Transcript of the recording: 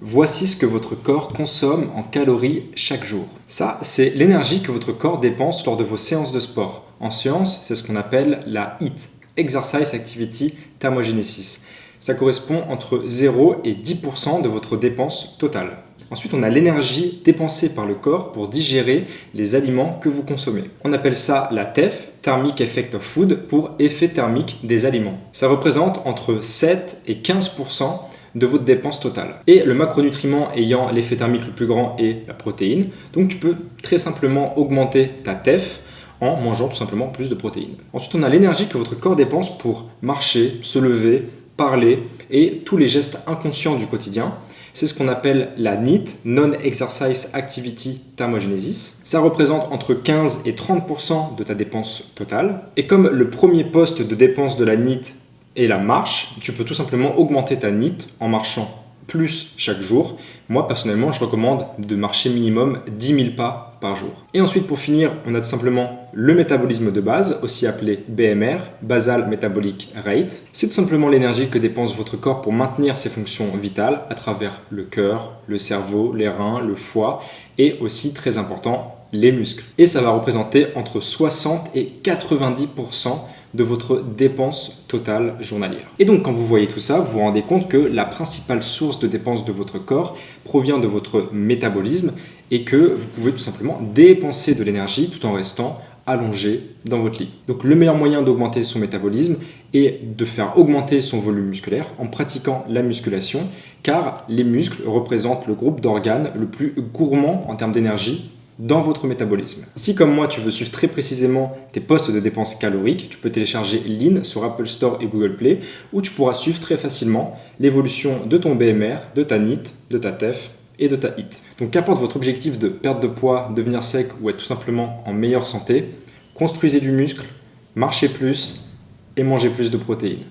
Voici ce que votre corps consomme en calories chaque jour. Ça, c'est l'énergie que votre corps dépense lors de vos séances de sport. En science, c'est ce qu'on appelle la HIIT, Exercise Activity Thermogenesis. Ça correspond entre 0 et 10% de votre dépense totale. Ensuite, on a l'énergie dépensée par le corps pour digérer les aliments que vous consommez. On appelle ça la TEF, Thermic Effect of Food, pour effet thermique des aliments. Ça représente entre 7 et 15% de votre dépense totale. Et le macronutriment ayant l'effet thermique le plus grand est la protéine. Donc tu peux très simplement augmenter ta TEF en mangeant tout simplement plus de protéines. Ensuite, on a l'énergie que votre corps dépense pour marcher, se lever, parler et tous les gestes inconscients du quotidien. C'est ce qu'on appelle la NEAT, Non-Exercise Activity Thermogenesis. Ça représente entre 15 et 30% de ta dépense totale. Et comme le premier poste de dépense de la NEAT est la marche, tu peux tout simplement augmenter ta NEAT en marchant plus chaque jour. Moi, personnellement, je recommande de marcher minimum 10 000 pas par jour. Et ensuite, pour finir, on a tout simplement le métabolisme de base, aussi appelé BMR, Basal Metabolic Rate. C'est tout simplement l'énergie que dépense votre corps pour maintenir ses fonctions vitales à travers le cœur, le cerveau, les reins, le foie et aussi, très important, les muscles. Et ça va représenter entre 60 et 90% de votre dépense totale journalière. Et donc quand vous voyez tout ça, vous vous rendez compte que la principale source de dépense de votre corps provient de votre métabolisme et que vous pouvez tout simplement dépenser de l'énergie tout en restant allongé dans votre lit. Donc le meilleur moyen d'augmenter son métabolisme est de faire augmenter son volume musculaire en pratiquant la musculation, car les muscles représentent le groupe d'organes le plus gourmand en termes d'énergie dans votre métabolisme. Si comme moi tu veux suivre très précisément tes postes de dépenses caloriques, tu peux télécharger Lean sur Apple Store et Google Play où tu pourras suivre très facilement l'évolution de ton BMR, de ta NEAT, de ta TEF et de ta HIIT. Donc qu'importe votre objectif de perte de poids, devenir sec ou être tout simplement en meilleure santé, construisez du muscle, marchez plus et mangez plus de protéines.